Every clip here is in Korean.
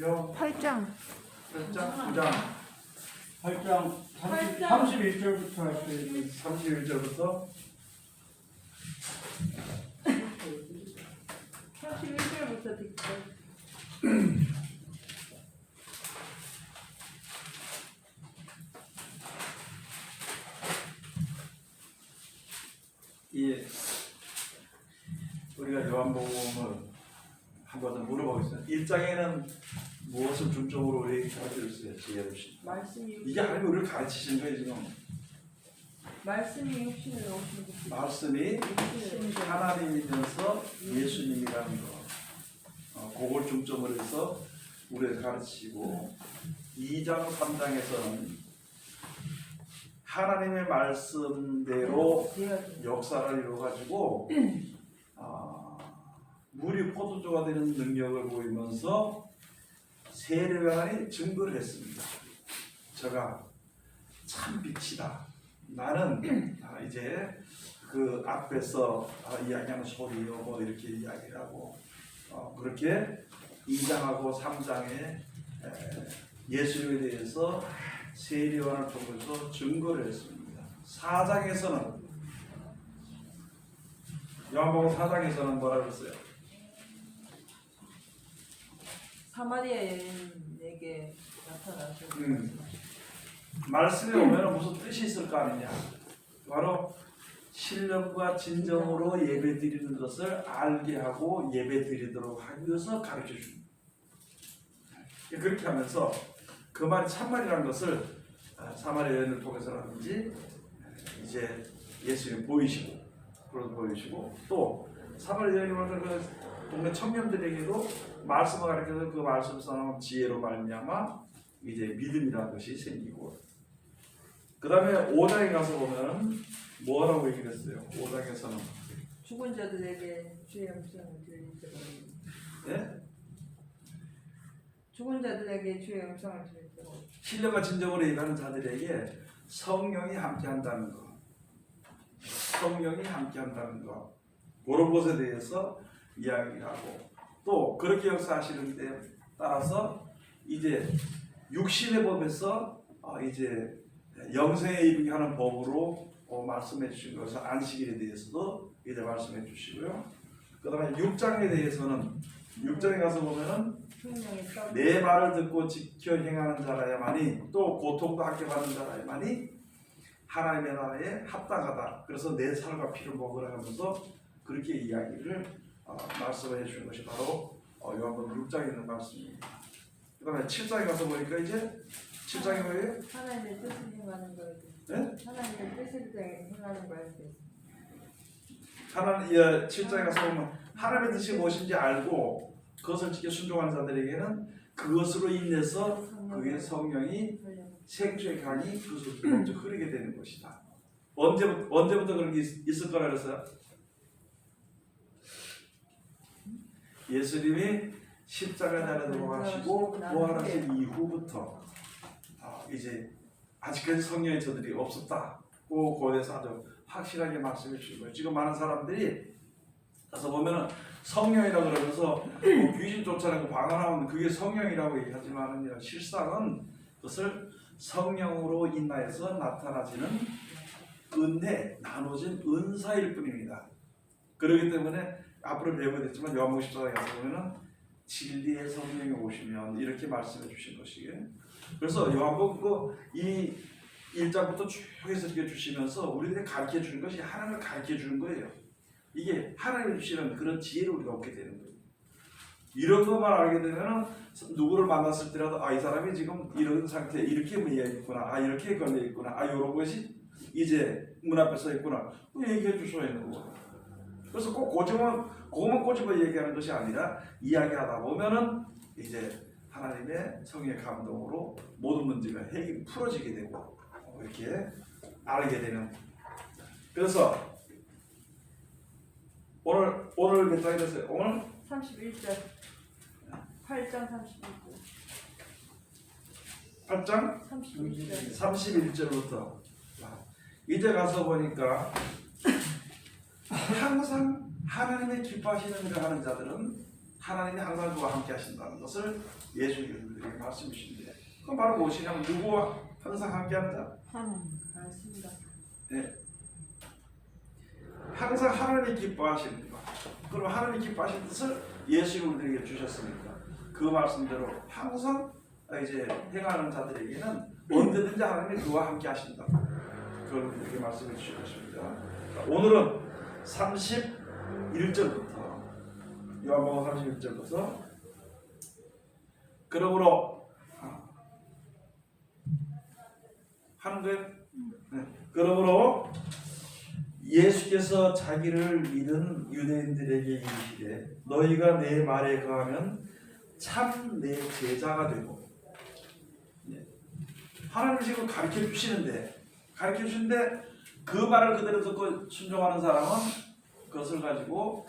성경 8장. 9장 8장 31절부터 할게요. 31절부터 31절부터 듣고. 이 우리가 요한복음을 한번 더 물어보겠습니다. 1장에는 무엇을 중점으로 우리에게 가르쳐주세요? 지혜로 씨. 말씀이 이게 하나님 우리를 가르치시는 거예요 지금. 말씀이 육신으로 오신 것. 말씀이 하나님이면서 예수님이라는 거. 그걸 중점으로 해서 우리를 가르치고 2장 3장에서는 하나님의 말씀대로 역사를 이루어가지고 물이 포도주가 되는 능력을 보이면서 세례요한이 증거를 했습니다. 저가 참 빛이다. 나는 이제 그 앞에서 이야기하는 소리요 뭐 이렇게 이야기를 하고 그렇게 2장하고 3장에 예수님에 대해서 세례요한을 통해서 증거를 했습니다. 4장에서는 요한복음 4장에서는 뭐라 그랬어요? 사마리아 여인에게 나타나서 말씀에 오면 무슨 뜻이 있을 거 아니냐? 바로 신령과 진정으로 예배 드리는 것을 알게 하고 예배 드리도록 하기 위해서 가르쳐 줍니다. 그렇게 하면서 그 말이 참말이라는 것을 사마리아 여인을 통해서라든지 이제 예수님 보이시고 또 사마리아 여인을 그 동네 청년들에게도 말씀을 가르쳐서 그 말씀을 전하는 지혜로 말미암아 이제 믿음이라는 것이 생기고 그 다음에 5장에 가서 보면 뭐라고 얘기를 했어요? 5장에서는 죽은 자들에게 주의 음성을 들리도록. 네? 죽은 자들에게 주의 음성을 들리도록. 신령과 진정으로 예배하는 자들에게 성령이 함께한다는 것, 성령이 함께한다는 것, 그런 것에 대해서 이야기하고 또 그렇게 역사하시는 데 따라서 이제 육신의 법에서 이제 영생에 이르게 하는 법으로 말씀해 주신 것을 안식일에 대해서도 이제 말씀해 주시고요. 그 다음에 6장에 대해서는 6장에 가서 보면은 내 말을 듣고 지켜 행하는 자라야만이 또 고통도 함께 받는 자라야만이 하나님의 나라에 합당하다. 그래서 내 살과 피를 먹으라 하면서 그렇게 이야기를 말씀해 주신 것이 바로 요한복음 6장에 있는 말씀입니다. 그 다음에 7장에 가서 보니까 이제 7장에 뭐예요? 하나님의 뜻을 행하는 거에 네? 하나님의 뜻을 행하는 거에 대해서. 하나님 7장에 가서 보면 하나님의 뜻이 무엇인지 알고 그것을 지켜 순종하는 자들에게는 그것으로 인해서 그의 성령이 생수의 강이 그것으로 먼저 흐르게 되는 것이다. 언제부터 그런 게 있을 거라 그랬어요? 예수님이 십자가에 달려 들어가시고 부활하신 이후부터 이제 아직까지 성령의 저들이 없었다고 거기에서 아주 확실하게 말씀해 주신 거예요. 지금 많은 사람들이 가서 보면은 성령이라고 그러면서 뭐 귀신 쫓아내고 방언하면 그게 성령이라고 얘기하지만은 실상은 그것을 성령으로 인하여서 나타나지는 은혜, 나눠진 은사일 뿐입니다. 그렇기 때문에 앞으로 배우게 됐지만 요한복음 14장에 가서 보면은 진리의 성령이 오시면 이렇게 말씀해 주신 것이에요. 그래서 요한복음 이 1장부터 쭉 해서 이렇게 주시면서 우리들에게 가르쳐 주는 것이 하나님을 가르쳐 주는 거예요. 이게 하나님이 주시는 그런 지혜를 우리가 얻게 되는 거예요. 이런 것만 알게 되면 누구를 만났을 때라도 이 사람이 지금 이런 상태에 이렇게 이야기했구나, 이렇게 걸려있구나, 이런 것이 이제 문 앞에 서 있구나 또 얘기해 줄 수가 있는 거예요. 그래서 꼭 그것만 꼬집어 얘기하는 것이 아니라 이야기하다 보면은 이제 하나님의 성의 감동으로 모든 문제가 해결이 풀어지게 되고 이렇게 알게 되는. 그래서 오늘 몇 장이 됐어요? 오늘 31절 8장 31절 8장 31절 31절부터 이제 가서 보니까 항상 하나님의 기뻐하시는 일을 하는 자들은 하나님이 항상 그와 함께 하신다는 것을 예수님들에게 말씀해 주신데, 그건 바로 무엇이냐면 누구와 항상 함께 한다? 맞습니다. 네. 항상 하나님이 기뻐하시는 것. 그럼 하나님이 기뻐하신 뜻을 예수님이 우리에게 주셨으니까 그 말씀대로 항상 이제 행하는 자들에게는 언제든지 하나님이 그와 함께 하신다. 그걸 우리에게 말씀해 주실 것입니다. 오늘은 31절부터 요한복음 31절부터 그러므로 하는 거예요. 네. 그러므로 예수께서 자기를 믿은 유대인들에게 이르시되 너희가 내 말에 거하면 참 내 제자가 되고, 하나님이 지금 가르쳐 주시는데 그 말을 그대로 듣고 순종하는 사람은 그것을 가지고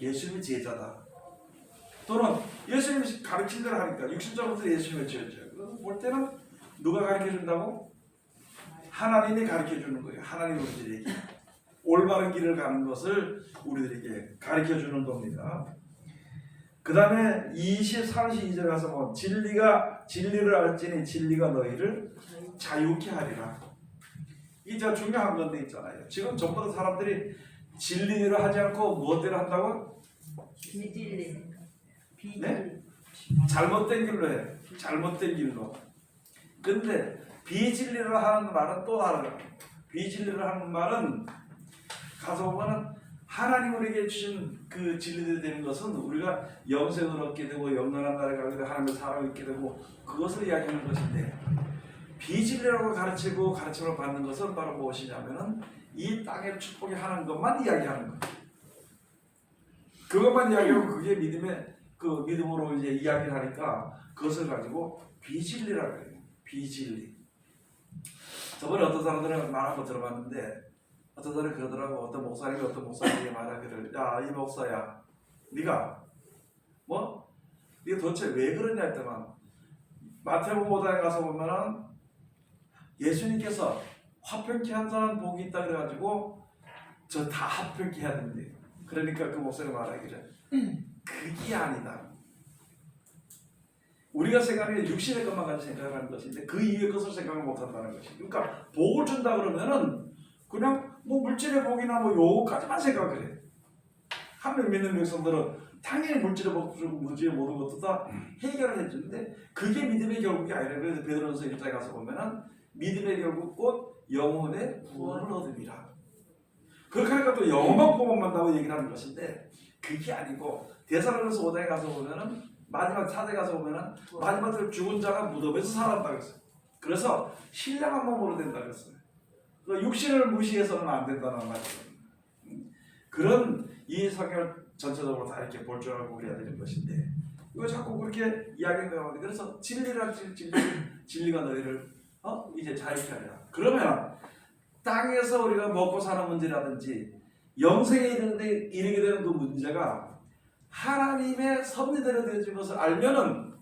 예수님이 제자다. 또는 예수님이 가르친 대로 하니까 육신적으로 예수님을 지었죠. 그래서 볼 때는 누가 가르쳐 준다고? 하나님이 가르쳐 주는 거예요. 하나님이 우리들에게 올바른 길을 가는 것을 우리들에게 가르쳐 주는 겁니다. 그 다음에 32절 가서 보면 진리를 알지니 진리가 너희를 자유케 하리라. 이게 진짜 중요한 건데 있잖아요. 지금 전부 다 사람들이 진리대로 하지 않고 무엇대로 한다고? 비진리. 네? 잘못된 길로 해. 잘못된 길로. 근데 비진리를 하는 말은 또 다르다. 비진리를 하는 말은 가서 보면은 하나님 우리에게 주신 그 진리들이 되는 것은 우리가 영생을 얻게 되고 영원한 나라에 가게 되고 하나님의 사랑을 얻게 되고 그것을 이야기하는 것인데, 비진리라고 가르침을 받는 것은 바로 무엇이냐면은 이 땅의 축복이 하는 것만 이야기하는 거예요. 그것만 이야기하고 그게 믿음으로 이제 이야기를 하니까 그것을 가지고 비진리라고 해요. 비진리. 저번에 어떤 사람들은 말한 거 들어봤는데 어떤 사람이 그러더라고. 어떤 목사님이 말하기를, 야, 이 목사야, 네가 도대체 왜 그러냐 했더만, 마태복음 5장에 가서 보면은 예수님께서 화평케 한 사람 복이 있다 그래가지고 저 다 화평케 해야 된대. 그러니까 그 목사님이 말하기를 그게 아니다. 우리가 생각하는 육신의 것만 가지고 생각하는 것인데 그 이외의 것을 생각을 못한다는 것이. 그러니까 복을 준다 그러면은 그냥 물질의 복이나 요거까지만 생각을 해. 하나님 믿는 백성들은 당연히 물질의 복 주고 물질의 모든 것도 다 해결을 해주는데 그게 믿음의 결국이 아니라. 그래서 베드로전서 1장에 가서 보면은 믿음의 결국 곧 영혼의 구원을 얻음이라. 그렇게 하니까 또 영혼만 구원받는다고 얘기를 하는 것인데 그게 아니고 데살로니가서 5장에 가서 보면은 마지막 4장에 가서 보면은 마지막으로 죽은 자가 무덤에서 살았다 그랬어요. 그래서 신령한 몸으로 된다 그랬어요. 육신을 무시해서는 안 된다는 말이에요. 그런 이 성경을 전체적으로 다 이렇게 볼 줄 알고 그래야 되는 것인데 이거 자꾸 그렇게 이야기하는 거예요. 그래서 진리가 너희를 이제 자유케 하리라. 그러면 땅에서 우리가 먹고 사는 문제라든지 영생에 이르게 되는 그 문제가 하나님의 섭리대로 되어진 것을 알면은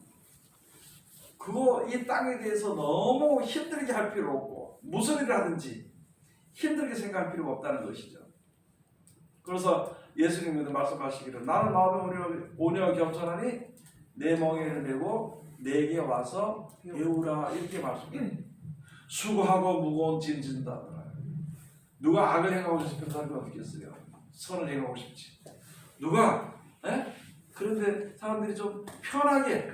그거 이 땅에 대해서 너무 힘들게 할 필요 없고 무슨 일을 하든지 힘들게 생각할 필요가 없다는 것이죠. 그래서 예수님께서 말씀하시기를 나는 마음에 온유와 겸손하니 내 멍에를 메고 내게 와서 배우라 이렇게 말씀해요. 수고하고 무거운 짐 진다. 누가 악을 행하고 싶은 사람이 어떻겠어요? 선을 행하고 싶지. 누가 그런데 사람들이 좀 편하게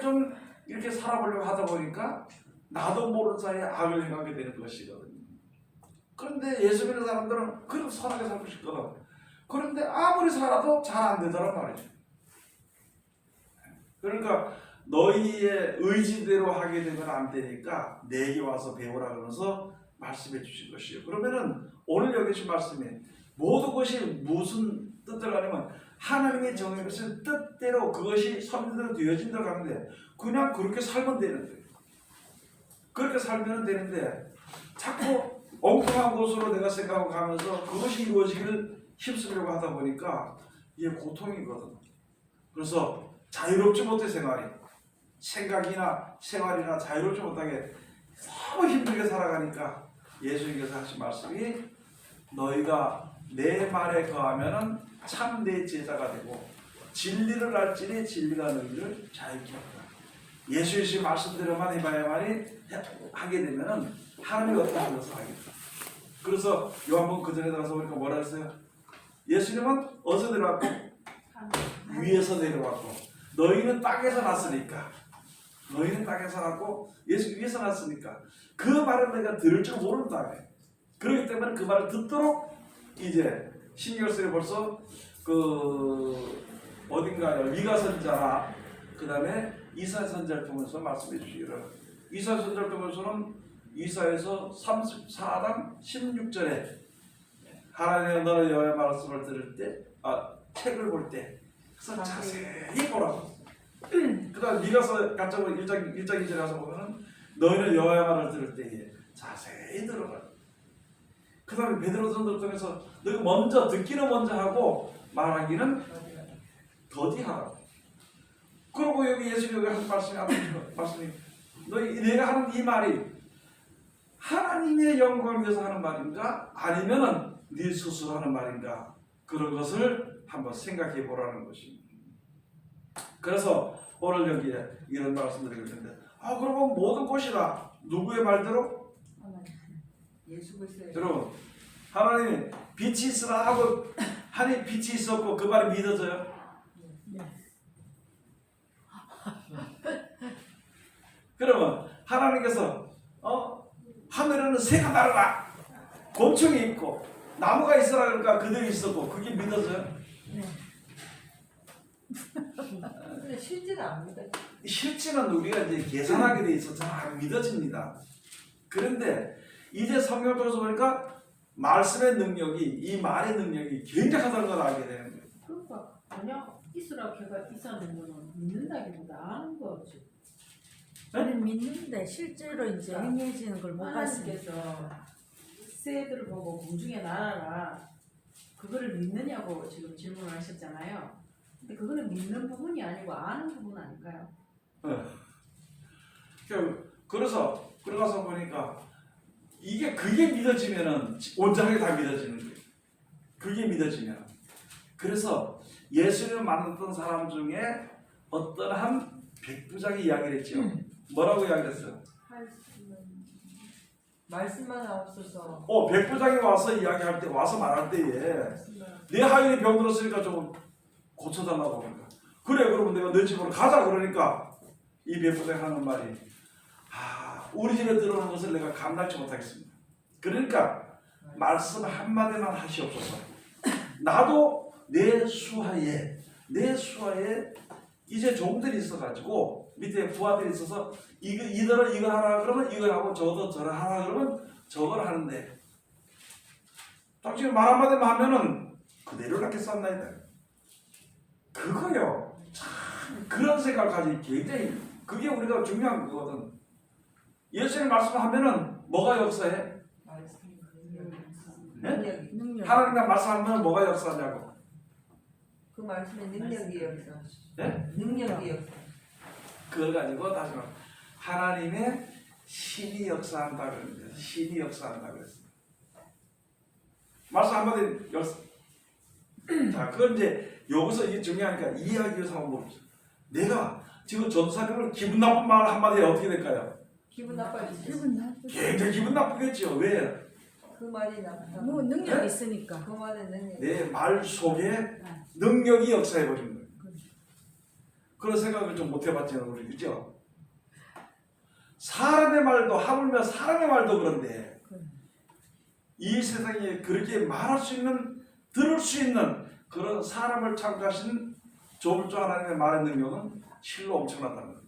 좀 이렇게 살아보려고 하다 보니까 나도 모르는 사이에 악을 행하게 되는 것이거든요. 그런데 예수 믿는 사람들은 그렇게 선하게 살고 싶거든. 그런데 아무리 살아도 잘 안 되더란 말이죠. 그러니까 너희의 의지대로 하게 되면 안 되니까 내게 와서 배우라 그러면서 말씀해 주신 것이에요. 그러면은 오늘 여기 주신 말씀이 모든 것이 무슨 뜻대로 가냐면 하나님의 정해 것은 뜻대로 그것이 섭리대로 되어진 대로 가는데 그냥 그렇게 살면 되는데 그렇게 살면 되는데 자꾸 엉뚱한 곳으로 내가 생각하고 가면서 그것이 이루어지기를 힘쓰려고 하다 보니까 이게 고통이거든. 그래서 자유롭지 못해 생각이나 생활이나 자유롭지 못하게 너무 힘들게 살아가니까 예수님께서 하신 말씀이 너희가 내 말에 거하면은 참 내 제자가 되고 진리를 알지니 진리가 너희를 자유케 하리라. 예수의 말씀대로만 해봐야만이 하게 되면은 하나님이 어떤 것을 하겠다. 그래서 요한복음 그 전에 들어가서 보니까 뭐라 했어요? 예수님은 어디서 내려왔고? 위에서 내려왔고, 너희는 땅에서 났으니까, 너희는 땅에서 났고 예수 위에서 났으니까 그 말을 내가 들을 줄 모른다. 그렇기 때문에 그 말을 듣도록 이제 신결서에 벌써 그 어딘가요? 미가 선자나 그 다음에 이사 선자를 통해서 말씀해 주시기를, 이사 선자를 통해서는 이사에서 34장 16절에 하나님의 너는 여호와의 말씀을 들을 때, 책을 볼 때 그래서 자세히 보라고. 그 다음 미가서 같이 1장 2절에 가서 보면은 너희는 여호와의 말을 들을 때에 자세히 들어라. 그 다음에 베드로전서를 통해서 너희 먼저 듣기는 먼저 하고 말하기는 더디하라. 그리고 여기 예수님이 한 말씀이 너희 내가 하는 이 말이 하나님의 영광을 위해서 하는 말인가 아니면은 네 스스로 하는 말인가, 그런 것을 한번 생각해 보라는 것입니다. 그래서 오늘 여기에 이런 말씀드릴 텐데, 그러면 모든 것이다 누구의 말대로? 예수 그리스도의 여러분, 하나님이 빛이 있으라 하고 하나님 빛이 있었고 그 말이 믿어져요? 그러면 하나님께서 하늘에는 새가 날아라, 곤충이 있고 나무가 있으라 그러니까 그들이 있었고 그게 믿어져요? 근데 실제는 안 믿어요. 실제는 우리가 이제 계산하게 돼 있어서 잘 믿어집니다. 그런데 이제 성경을 통해서 보니까 말씀의 능력이, 이 말의 능력이 굉장하다는 걸 알게 되는 거예요. 그러니까 그냥 이스라 걔가 있었는 거는 믿는다기보다 아는 거지. 저는 믿는데 실제로 이제 행해지는 걸 못 봤으니까. 하나님께서 새들을 보고 공중에 날아라, 그거를 믿느냐고 지금 질문을 하셨잖아요. 근데 그거는 믿는 부분이 아니고 아는 부분 아닐까요? 그래서 들어가서 보니까 그게 믿어지면은 온전하게 다 믿어지는 거예요. 그게 믿어지면. 그래서 예수님을 만났던 사람 중에 어떤 한 백부장이 이야기를 했죠. 뭐라고 이야기했어요? 말씀만 없어서. 백부장이 와서 이야기할 때, 와서 말할 때에 내 하인이 병들었으니까 좀 고쳐달라고 그러니까, 그래 그러면 내가 너 집으로 가자 그러니까 이 백부장이 하는 말이, 우리 집에 들어오는 것을 내가 감당치 못하겠습니다. 그러니까 말씀 한마디만 하시옵소서. 나도 내 수하에 이제 종들이 있어가지고 밑에 부하들이 있어서 이들은 이거 하라 그러면 이걸 하고 저도 저를 하라 그러면 저걸 하는데 당신이 말 한마디만 하면은 그대로 낫겠었나이다. 그거요. 참 그런 생각을 가지고 굉장히 그게 우리가 중요한 거거든. 예수님 말씀하면은 뭐가 역사해? 네? 능력. 하나님과 말씀하면 뭐가 역사하냐고. 그 말씀의 능력이 역사. 네? 능력이 역사. 그걸 가지고 다시 말 하나님의 신이 역사한다 그랬는데, 신이 역사한다 그랬어요. 말씀 한마디 역사. 자, 그건 이제 여기서 이게 중요하니까 이해하기 위해서 한번 보죠. 내가 지금 전사님을 기분 나쁜 말 한마디에 어떻게 될까요? 기분 나빠지죠. 기분 나쁘죠. 굉장히 기분 나쁘겠죠. 왜? 그 말이 나쁘다. 뭐 능력 네? 있으니까. 그 말의 능력. 내 말 속에 능력이 역사해버린 거예요. 그런 생각을 좀 못 해봤잖아요, 우리. 그죠? 사람의 말도, 하물며 사람의 말도 그런데 이 세상에 그렇게 말할 수 있는, 들을 수 있는 그런 사람을 창조하신 조물주 하나님의 말의 능력은 실로 엄청나다는 거예요.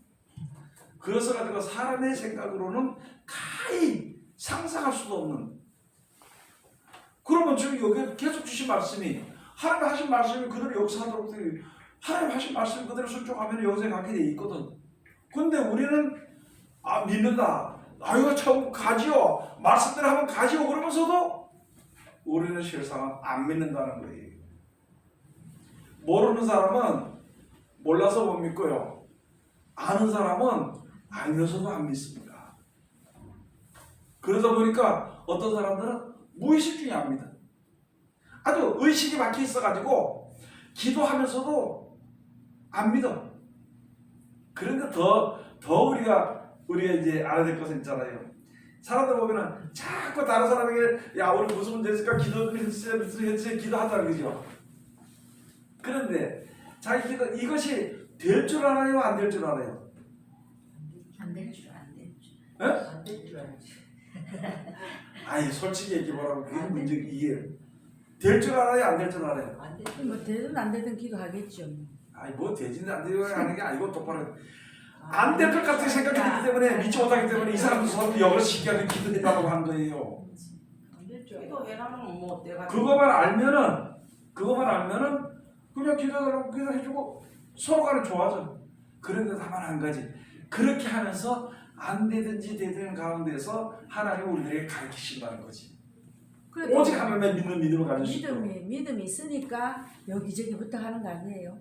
그래서 가지고 사람의 생각으로는 가히 상상할 수도 없는. 그러면 지금 여기 계속 주신 말씀이, 하나님 하신 말씀이 그대로 역사하도록 되어, 하나님 하신 말씀 그대로 순종하면 영생에 가게 돼 있거든. 근데 우리는 믿는다. 이거 참 가지요. 말씀대로 하면 가지요. 그러면서도 우리는 실상은 안 믿는다는 거예요. 모르는 사람은 몰라서 못 믿고요. 아는 사람은 알면서도 안 믿습니다. 그러다 보니까 어떤 사람들은 무의식 중에 안 믿어. 아주 의식이 막혀 있어가지고 기도하면서도 안 믿어. 그런데 더 우리가 이제 알아야 될 것은 있잖아요. 사람들 보면은 자꾸 다른 사람에게 야 우리 무슨 문제 있을까 기도해주세요 기도하자 그죠. 그런데 자기 기도 이것이 될 줄 알아요 안 될 줄 알아요? 안 될 줄 안 될 줄. 예? 안 될 줄 알지. 아니 솔직히 얘기하라고 그게 문제 이게 될 줄 알아요 안 될 줄 알아요? 안 될 줄 뭐 되든 안 되든 기도하겠죠. 아니 뭐 되지는 안 되는 하는 게 아니고 똑바로 안 될 것 같은 생각이 들기 때문에 믿지 못하기 때문에 이 사람도 서로 역으로 쉽게 하는 기도했다고 한 거예요. 안될 줄 알지. 기도해라면 뭐 내가 그거만 알면은 그냥 기도해주고 서로 간에 좋아져. 그런데 다만 한 가지 그렇게 하면서 안 되든지 되는 가운데서 하나님 우리들에게 가르치신다는 거지. 그래도 오직 하나님의 믿는 믿음을 가질 수 있도록. 믿음이 있으니까 여기저기부터 하는 거 아니에요.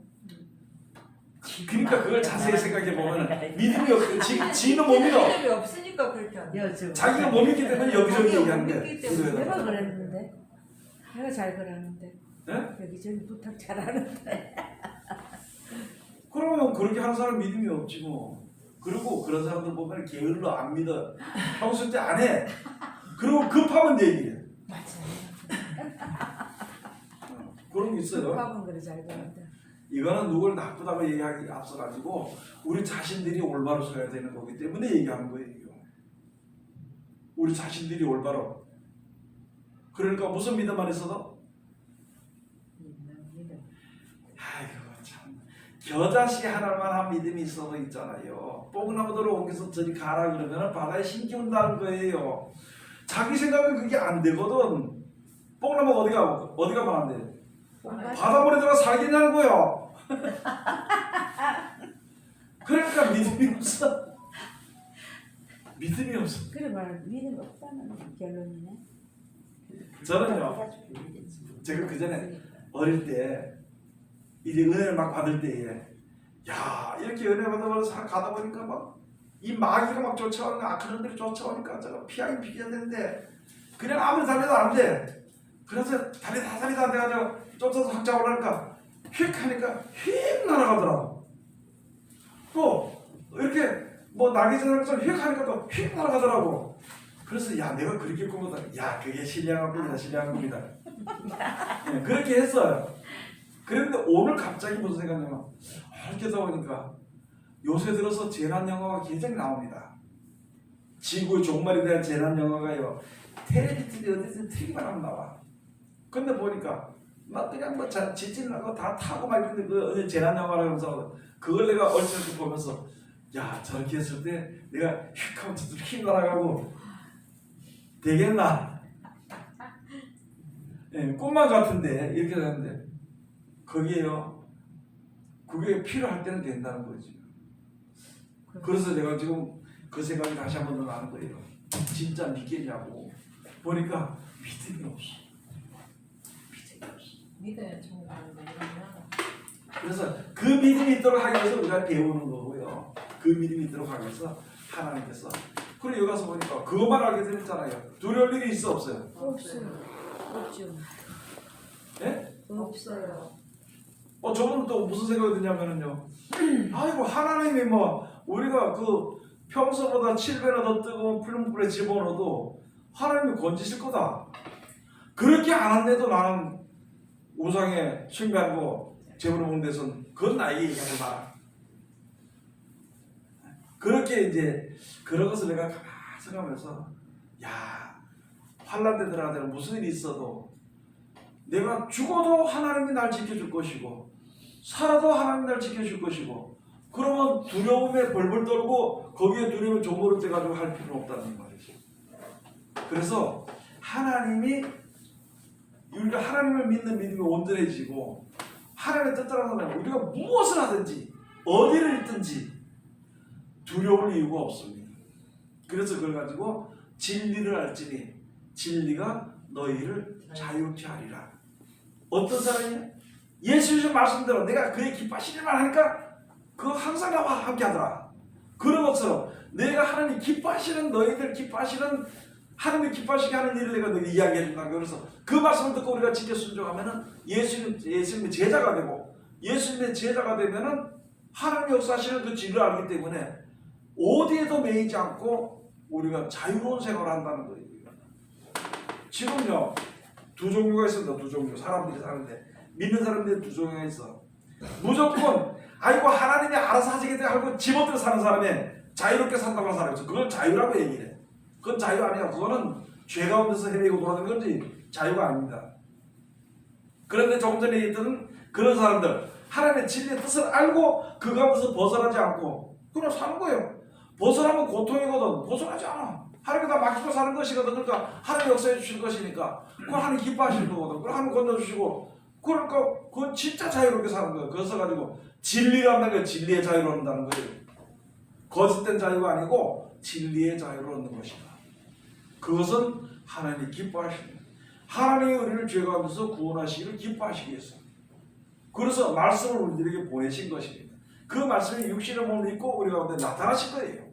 그러니까 그걸 자세히 생각해 보면 믿음이 없어. 지는 못 믿어. 믿음이 없으니까 그렇게 안 돼. 자기가 못 믿기 때문에 여기저기 자기가 못 얘기하는데. 믿기 때문에 내가 그랬는데. 내가 잘 그러는데. 네? 여기저기 부탁 잘하는데. 그러면 그렇게 하는 사람 믿음이 없지 뭐. 그리고 그런 사람들 보면 게을러 안 믿어. 평소 때 안 해. 그리고 급하면 얘기해. 맞아요. 그런 게 있어요. 밥은 그래 잘 그런데. 이거는 누굴 나쁘다고 얘기하기 앞서가지고 우리 자신들이 올바로 서야 되는 거기 때문에 얘기하는 거예요. 우리 자신들이 올바로. 그러니까 무슨 믿음만 있어도 아이고 참 겨자씨 하나만한 믿음이 있어도 있잖아요. 뽕나무들을 옮겨서 저리 가라 그러면 바다에 신 키운다는 거예요. 자기 생각은 그게 안 되거든. 뽕나무가 어디 가면 안 돼? 바닷물에 들어가 살겠냐는 거예요. 그러니까 믿음이 없어. 믿음이 없어. 그래 말하면 믿음이 없다는 결론이네. 저는요. 제가 그 전에 어릴 때 이제 은혜를 막 받을 때에 야 이렇게 은혜 받아서 가다 보니까 막 이 마귀가 막 쫓아오니까 악한 놈들이 쫓아오니까 제가 피하긴 피해야 되는데 그냥 아무리 달려도 안 돼. 그래서 다리다 돼가지고 쫓아서 확 잡으려니까 휙 하니까 휙 날아가더라고. 또 이렇게 뭐 날개처럼 휙 하니까 또 휙 날아가더라고. 그래서 야 내가 그렇게 꾸몄다. 야 그게 신령한 꿈이다. 네, 그렇게 했어요. 그런데 오늘 갑자기 무슨 생각이냐면 이렇게 다 보니까 요새 들어서 재난 영화가 굉장히 나옵니다. 지구의 종말에 대한 재난 영화가요. 텔레비전에 어디서 틀기만 하면 나와. 근데 보니까 막 그냥 뭐 지진 나고 다 타고 막 이런데 그 재난 영화라면서 그걸 내가 얼핏 보면서 야 저렇게 했을 때 내가 휙 하면 저도 휙 날아가고 되겠나? 예, 꿈만 같은데 이렇게 되는데 거기에요. 그게 필요할 때는 된다는 거지. 그래서 내가 지금 그 생각이 다시 한 번 더 나는 거예요. 진짜 믿겠냐고. 보니까 믿음이 없어. 믿어야 정말인데 이러면 그래서 그 믿음이 있도록 하기 위해서 우리가 배우는 거고요. 그 믿음이 있도록 하기 위해서 하나님께서. 그리고 여기 가서 보니까 그것만 알게 되잖아요. 두려울 일이 있어 없어요? 없어요. 없죠. 예? 없어요. 저분은 또 무슨 생각이 드냐면요. 아이고 하나님이 뭐 우리가 그 평소보다 7배나 더 뜨거운 풀무불에 집어넣어도 하나님이 건지실 거다. 그렇게 안 한데도 나는 우상에 숭배하고 제물을 먹는 데서는 그건 나에게 얘기하지 마라. 그렇게 이제 그런 것을 내가 가만히 생각하면서 야 환난 때 들어가야 되는 무슨 일이 있어도 내가 죽어도 하나님이 날 지켜줄 것이고 살아도 하나님이 날 지켜줄 것이고 그러면 두려움에 벌벌 떨고 거기에 두려움에 조모를 떼가지고 할 필요는 없다는 말이죠. 그래서 하나님이 우리가 하나님을 믿는 믿음이 온전해지고 하나님의 뜻 따라서는 우리가 무엇을 하든지 어디를 있든지 두려울 이유가 없습니다. 그래서 그걸 가지고 진리를 알지니 진리가 너희를 자유케 하리라. 어떤 사람이냐? 예수님 말씀대로 내가 그의 기뻐하시는 말 하니까 그거 항상 나와 함께 하더라. 그런 것처럼 내가 하나님 기뻐하시는 너희들 기뻐하시는 하나님이 기뻐하시게 하는 일을 내가 너희 이야기해 준다. 그래서 그 말씀을 듣고 우리가 지켜 순종하면은 예수님의 제자가 되고 예수님의 제자가 되면은 하나님 역사하시는 그 진리를 알기 때문에 어디에도 매이지 않고 우리가 자유로운 생활을 한다는 거예요. 지금요 두 종류가 있습니다. 두 종류 사람들이 사는데 믿는 사람들이 두 종류가 있어. 무조건 아이고 하나님이 알아서 하시겠다 하고 집어들어 사는 사람이 자유롭게 산다고 하는 사람이 있어. 그건 자유라고 얘기해. 그건 자유 아니야. 그거는 죄 가운데서 헤매고 돌아다니는 건지 자유가 아닙니다. 그런데 조금 전에 얘기했던 그런 사람들 하나님의 진리의 뜻을 알고 그 가운데서 벗어나지 않고 그냥 사는 거예요. 벗어나면 고통이거든. 벗어나지 않아. 하나님께 다 맡기고 사는 것이거든. 그러니까 하나님 역사해 주실 것이니까 그걸 하나님 기뻐하실 거거든. 그걸 하나님 건져주시고 그러니까 그건 진짜 자유롭게 사는 거예요. 그래서 가지고 진리가 없는 거예요. 진리의 자유를 얻는다는 거예요. 거짓된 자유가 아니고 진리의 자유를 얻는 것이다. 그것은 하나님이 기뻐하십니다. 하나님이 우리를 죄 가운데서 구원하시기를 기뻐하시기 위해서. 그래서 말씀을 우리들에게 보내신 것입니다. 그 말씀이 육신의 몸을 입고 우리 가운데 나타나신 거예요.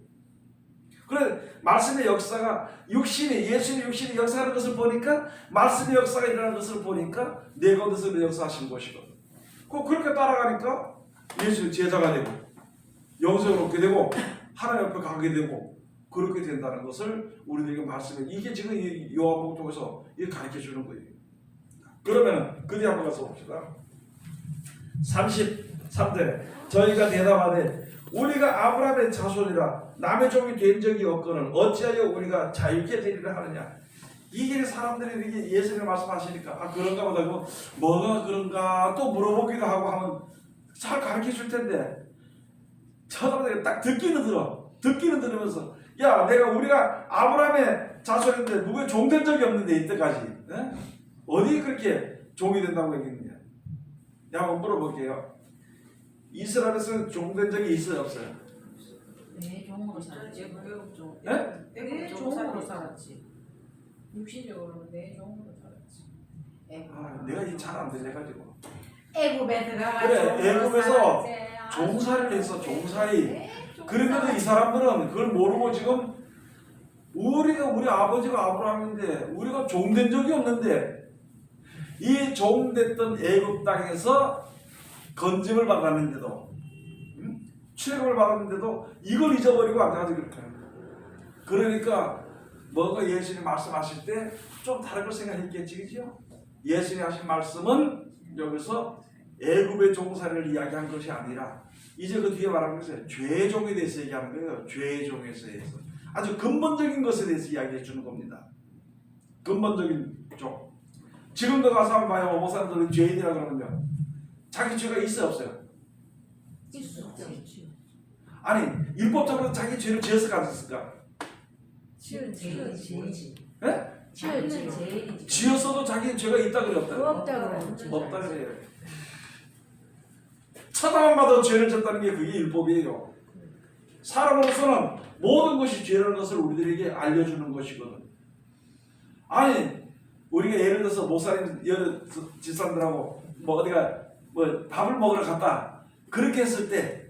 그래 말씀의 역사가 예수님의 육신이 역사하는 것을 보니까 말씀의 역사가 일어나는 것을 보니까 내 가운데서 역사하신 것이거든. 그렇게 따라가니까 예수의 제자가 되고 영생을 얻게 되고 하나님 앞에 가게 되고 그렇게 된다는 것을 우리들에게 말씀해. 이게 지금 이 요한복음 통해서 가르쳐 주는 거예요. 그러면 그 뒤에 한번 가서 봅시다. 33절에 저희가 대답하되 우리가 아브라함의 자손이라 남의 종이 된 적이 없거늘 어찌하여 우리가 자유케 되리라 하느냐. 이게 사람들이 이렇게 예수님 말씀하시니까 그런가 보다 뭐가 그런가 또 물어보기도 하고 하면 잘 가르쳐 줄 텐데 쳐다보니까 딱 듣기는 들으면서 야 우리가 아브라함의 자손인데 누구의 종 된 적이 없는데 이때까지 어디 그렇게 종이 된다고 얘기했느냐. 한번 물어볼게요. 이스라엘에서 종 된 적이 있어요 없어요? 네, 종으로 살았지. 네? 네, 종으로 살았지. 육신적으로 네, 종으로 살았지. 내가 이 잘 안 들려가지고. 애굽에 들어가. 그래, 애굽에서 종살이를 했어. 종살이. 그런데도 이 사람들은 그걸 모르고 지금 우리 아버지가 아브라함인데 우리가 종 된 적이 없는데 이 종 됐던 애굽 땅에서 건짐을 받았는데도 출애굽을 받았는데도 이걸 잊어버리고 앉아가지고 그렇게 하는 거야. 그러니까 뭔가 예수님이 말씀하실 때 좀 다른 걸 생각했겠지, 그죠? 예수님이 하신 말씀은 여기서 애굽의 종살이를 이야기한 것이 아니라 이제 그 뒤에 말하는 것은 죄의 종에 대해서 얘기하는 거예요. 죄의 종에 대해서 아주 근본적인 것에 대해서 이야기해 주는 겁니다. 근본적인 종. 지금도 가서 한번 봐요. 어머 사람들은 죄인이라고 그러면요. 자기 죄가 있어요 없어요? 있어. 아니 율법적으로 자기 죄를 지었을까 안 지었을까? 지었지. 예? 지었지. 지었어도 자기 죄가 있다 그래 없다 그래? 없다 그래. 없다 그래요. 쳐다만 봐도 죄를 졌다는 게 그게 율법이에요. 사람으로서는 모든 것이 죄라는 것을 우리들에게 알려주는 것이거든. 아니 우리가 예를 들어서 목사님 여러 집사람들하고 어디가 밥을 먹으러 갔다 그렇게 했을 때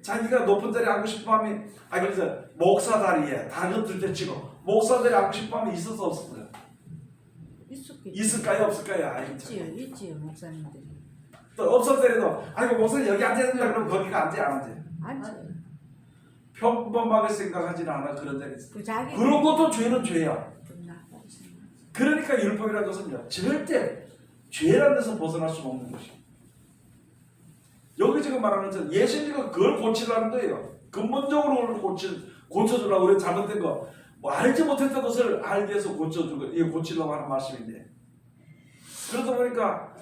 자기가 높은 자리에 앉고 싶어 하면 그래서 목사 자리에 다른 것들 때 치고 목사 자리에 앉고 싶어 하면 있었어 없었어요? 있을까요 없을까요? 있지요 목사님들이. 또 없었더라도 목사님 여기 앉아야 된다 그러면 거기가 앉지 안 앉아? 평범하게 생각하지는 않아. 그런 자리 있어. 그런 것도 죄는 죄야. 그러니까 율법이라는 것은요 절대 죄라는 데서 벗어날 수 없는 것이에요. 여기 지금 말하는 것은 예수님이 그걸 고치라는 거예요. 근본적으로 고쳐주려고 우리 잘못된 거 알지 못했던 것을 알기 위해서 고치려고 하는 말씀인데 그러다 보니까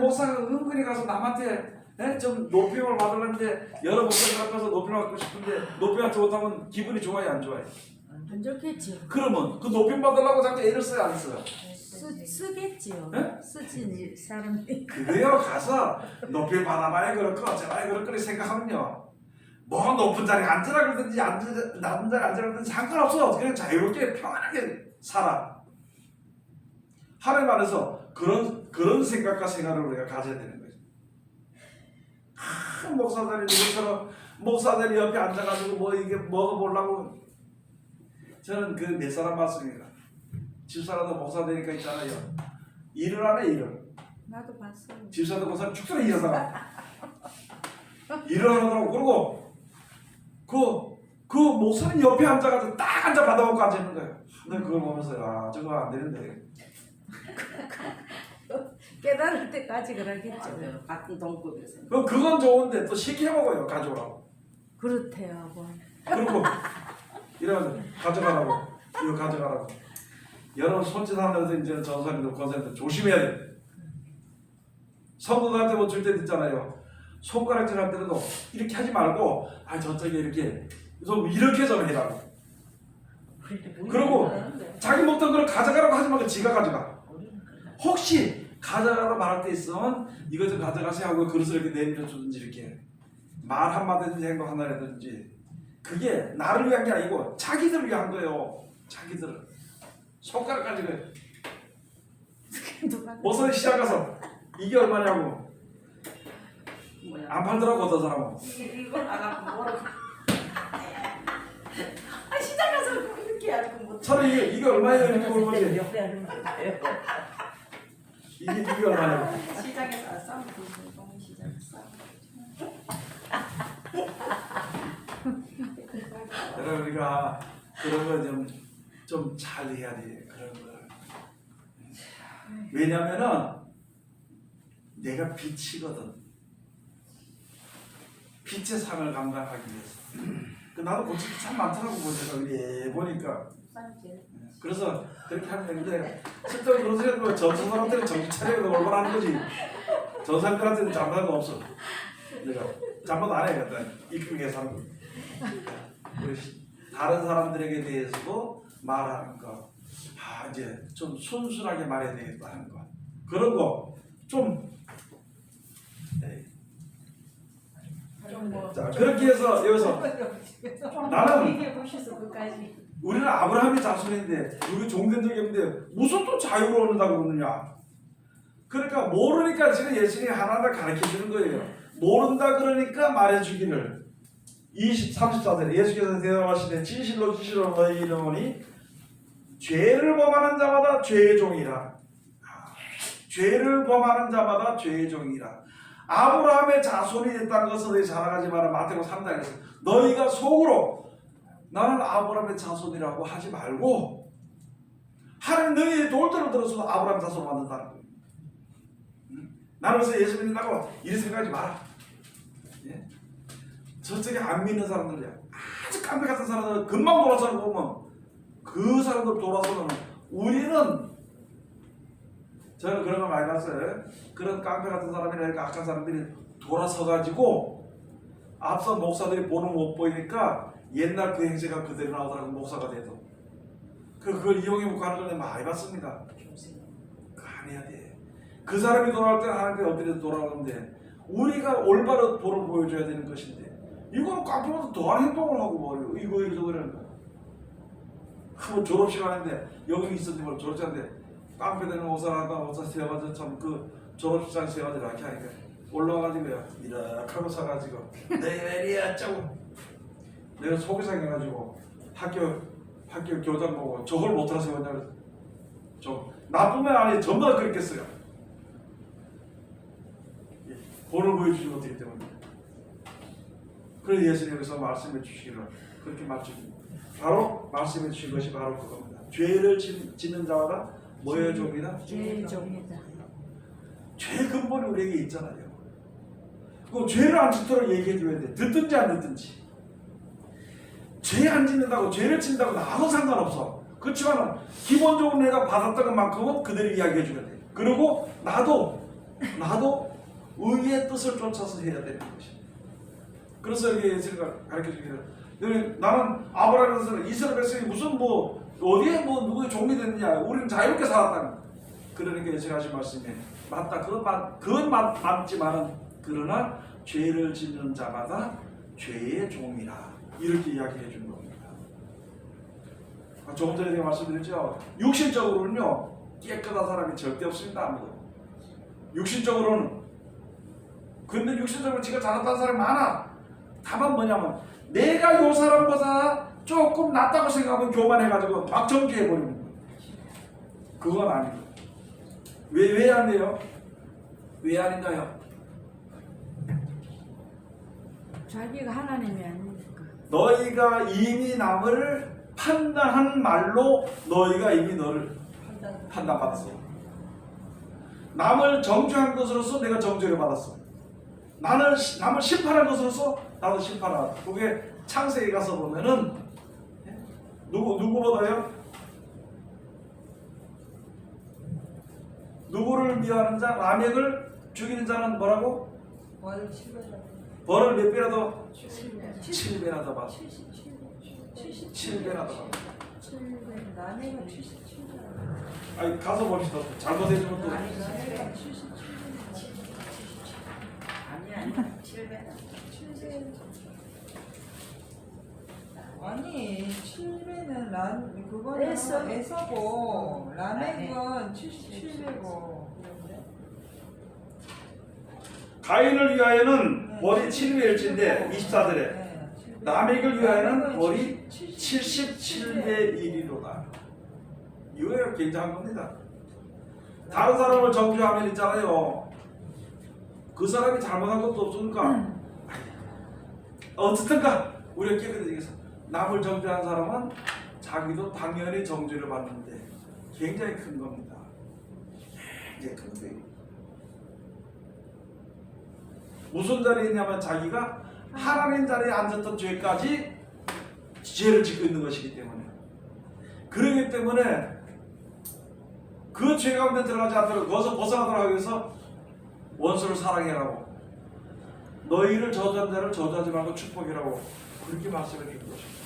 목사가 은근히 가서 남한테 좀 높임을 받으려는데 여러 목사님 앞에서 높임을 받고 싶은데 높임 받지 못하면 기분이 좋아요 안 좋아요? 안 좋겠지요. 그러면 그 높임 받으려고 자꾸 애를 써요 안 써요? 쓰겠지요. 네? 쓰지 사람들이. 그래요. 가서 높임 받아봐야 그렇고 어쩌봐야 그렇고 생각하면요 뭐 높은 자리에 앉으라 그러든지 낮은 자리에 앉으라 그러든지 상관없어. 그냥 자유롭게 편안하게 살아. 하나님 안에서 그런 생각과 생활을 우리가 가져야 되는 거죠. 목사들이 누구처럼 목사들이 옆에 앉아가지고 이게 먹어보려고 저는 그 몇 사람 봤습니다. 집사라도 목사 되니까 있잖아요. 일을 안 해 일을. 나도 봤어요. 집사도 목사는 축사를 일하다가 일어나더라고. 그리고 그 목사님 옆에 앉아가지고 딱 앉아 받아먹고 앉아있는 거예요. 근데 그걸 보면서 아 저거 안 되는데. 깨달을 때까지 그러겠죠. 맞아요. 같은 동급에서. 그건 좋은데 또 시켜 먹어요. 가져오라고. 그렇대요, 뭐. 그리고 이런 가져가라고 이거 가져가라고. 여러분 손짓하면서 이제 전사님들 권사님들 조심해야 돼. 성도들한테 뭐 줄 때 있잖아요. 손가락질 할 때도 이렇게 하지 말고 아 저쪽에 이렇게 좀 이렇게 좀 해라고. 그리고 자기 먹던 걸 가져가라고 하지 말고 지가 가져가. 혹시 가져가라고 말할 때 있으면 이거 좀 가져가세요 하고 그릇을 이렇게 내밀어 주든지 이렇게 말 한마디든지 행동 하나라든지 그게 나를 위한 게 아니고 자기들을 위한 거예요. 자기들을. 손가락 가지고 모서리 시장 가서 이게 얼마냐고 뭐야? 안 팔더라고 어떤 사람은. 이걸 안 하고 뭐라고? 아 시장 가서 이렇게 하고 뭐? 차라리 이게 얼마예요 이렇게 물어보지. 옆에 하는 거예요. 이게 얼마냐고. 시장에서 싸움 부르는 동 시장에서 여러분 우리가 그런 거 좀 잘 해야 돼. 그런 걸. 왜냐면은 내가 빛이거든. 빛의 상을 감당하기 위해서. 나도 고칠 참 많더라고 보니까 보니까. 그래서 그렇게 하면 되는데 실제로 그런 소리 하면 전사 사람들은 정신 차리고 올바르는 거지. 전 사람들한테는 잠바가 없어. 내가 잠바도 안 해. 그랬더니 이쁘게 사는 거. 다른 사람들에게 대해서도 말하는 거. 아 이제 좀 순순하게 말해야 되겠다는 거. 그런 거 좀. 네. 자 그렇게 해서 여기서 나는 얘기해 보셔서 그까지. 우리는 아브라함의 자손인데 우리 종된 적이 없는데 무슨 또 자유로 얻는다고 그러느냐. 그러니까 모르니까 지금 예수님이 하나하나 가르쳐 주는 거예요. 모른다 그러니까 말해주기를. 34절에 예수께서 대답하시되 진실로 너희 이르노니 죄를 범하는 자마다 죄의 종이라. 죄를 범하는 자마다 죄의 종이라. 아브라함의 자손이 됐다는 것을 너희 자랑하지 마라. 마태복음 3장에서 너희가 속으로 나는 아브라함의 자손이라고 하지 말고 하나님 너희의 돌들을 들어서도 아브라함 자손을 만든다는 거예요. 나는 그래서 예수 믿는다고 이런 생각하지 마라. 예? 저쪽에 안 믿는 사람들이야. 아주 깡패 같은 사람들 금방 돌아서는 거 보면 그 사람들 돌아서는 우리는 저는 그런 거 많이 봤어요. 그런 깡패 같은 사람이나 악한 사람들이 돌아서가지고 앞서 목사들이 보는 못 보이니까 옛날 그 행세가 그대로 나오더라고 목사가 돼도. 그걸 이용해 가는 걸 많이 봤습니다. 그거 안 해야 돼. 그 사람이 돌아올 때는 하나님께 어떻게 돌아오는데 우리가 올바른 도를 보여줘야 되는 것인데 이거는 깡패보다 더한 행동을 하고 뭐 이거 저거는 그 졸업시간인데 여기 있었는데 뭘 졸업시간인데 깡패 되는 목사 세워가지고 참 그 졸업식장 세워가지고 이렇게 하니까 올라와가지고요 이렇게 하고 서가지고 내일이 어쩌고 내가 속이 상해가지고 학교 교장 보고 저걸 못 알아서 세웠냐 좀 나쁘면 아니 전부 다 그랬겠어요. 본을 보여주지 못하기 때문에. 그래서 예수님께서 말씀해 주시기를 그렇게 말씀입니다. 바로 말씀해 주신 것이 바로 그겁니다. 죄를 짓는 자마다 뭐의 종이다? 죄의 종이다. 죄 근본이 우리에게 있잖아요. 그 죄를 안 짓도록 얘기해 줘야 돼. 듣든지 안 듣든지. 죄 안 짓는다고 죄를 짓는다고 아무 상관없어. 그렇지만 기본적으로 내가 받았던 것만큼은 그대로 이야기해 줘야 돼. 그리고 나도 의의 뜻을 쫓아서 해야 되는 것이. 그래서 여기 예수가 가르쳐 주기를 나는 아브라함에서 이스라엘 백성이 무슨 뭐 어디에 뭐 누구의 종이 됐느냐. 우리는 자유롭게 살았다는. 그러니까 예수가 하신 말씀이 맞다. 그건 맞지만은 그러나 죄를 짓는 자마다 죄의 종이라. 이렇게 이야기해 준 겁니다. 조금 전에 제가 말씀드렸죠. 육신적으로는요 깨끗한 사람이 절대 없습니다. 아무도. 육신적으로는. 근데 육신적으로 지가 잘났다는 사람이 많아. 다만 뭐냐면 내가 요 사람보다 조금 낫다고 생각하면 교만해가지고 막 정죄해버리는 거예요. 그건 아니고. 왜 안 돼요? 왜 아닌가요? 자기가 하나님이 아니니까. 너희가 이미 남을 판단한 말로 너희가 이미 너를 판단받았어. 남을 정죄한 것으로서 내가 정죄를 받았어. 나는 남을 심판한 것으로서 나도 심판을 받았어. 그게 창세기 가서 보면은 누구보다요? 누구를 미워하는 자, 라멕을 죽이는 자는 뭐라고? 월을 7배다. 벌을 몇 배나 더? 7배. 7배나 더 받아. 7배나 더 받아. 7배. 나네가 77배. 아니 가서 봅시다. 잘못해주면 또 나네가 77배. 아니 7배다. 7배. 아니 7배는 그거는 에서고 라멕은 77배고. 가인을 위하여는 벌이 7배일진데 24절에 라멕을 위하여는 벌이 77배 1이로다. 이거가 굉장한 겁니다. 다른 사람을 정죄하면 있잖아요. 그 사람이 잘못한 것도 없으니까 어쨌든가 우리가 깨끗해지겠어. 남을 정죄한 사람은 자기도 당연히 정죄를 받는데 굉장히 큰 겁니다. 굉장히 큰 거예요. 무슨 자리에 있냐면 자기가 하나님 자리에 앉았던 죄까지 죄를 짓고 있는 것이기 때문에, 그러기 때문에 그 죄 가운데 들어가지 않도록 거기서 벗어나도록 하기 위해서 원수를 사랑해라고, 너희를 저주한 자를 저주하지 말고 축복해라고 그렇게 말씀해 주는 것입니다.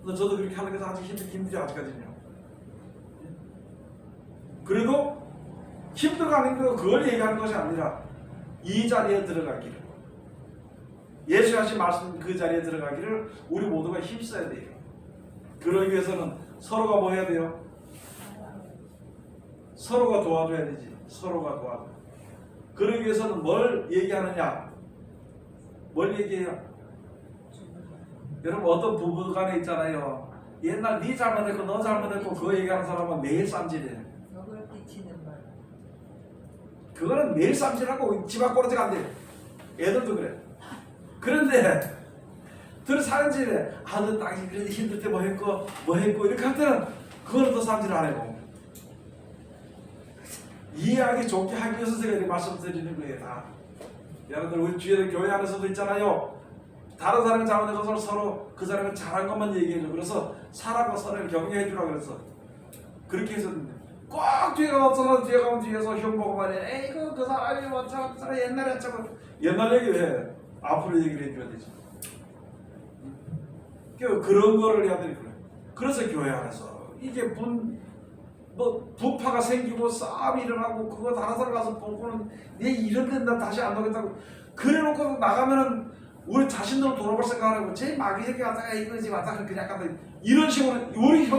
근데 저도 그렇게 하는 게 아직 힘들이 아직까지는요. 그래도 힘들어가는 거 그걸 얘기하는 것이 아니라 이 자리에 들어가기를, 예수 하신 말씀 그 자리에 들어가기를 우리 모두가 힘써야 돼요. 그러기 위해서는 서로가 뭐 해야 돼요? 서로가 도와줘야 되지. 서로가 도와줘. 그러기 위해서는 뭘 얘기하느냐? 뭘 얘기해요? 여러분 어떤 부부간에 있잖아요. 옛날 네 잘못했고 너 잘못했고 그거 얘기하는 사람은 매일 쌈질해. 벽을 끼치는 말. 그거는 매일 쌈질하고 집 앞 꼬라지가 안 돼. 애들도 그래. 그런데 들 사는집에 너 당신 그래도 힘들 때 뭐 했고 이렇게 할 때는 그거는 또 쌈질 안 해고 이해하기 좋게 하기 위해서 제가 이렇게 말씀드리는 거예요. 다 여러분들 우리 주위에 교회 안에서도 있잖아요. 다른 사람이 잘못한 것을 서로 그 사람이 잘한 것만 얘기해줘. 그래서 사람과 사람을 격려해주라 그래서 그렇게 했었는데 꼭 뒤에가 없어서 뒤에 가면 뒤에서 흉보고 말해. 에이구 그 사람이 뭐저 사람 옛날에 저거 옛날 얘기 왜 앞으로 얘기를 해줘야 되지. 그런 거를 해야 되는 거예요. 그래서 교회 안에서 이게 부파가 생기고 싸움이 일어나고 그거 다른 사람 가서 보고는 얘 이런 데는 나 다시 안 오겠다고 그래놓고 나가면은 우리 자신도 돌아볼 생각 안 하고 제 마귀 새끼 왔다가 이거지 왔다가 그냥 갔다 이런 식으로 우리 형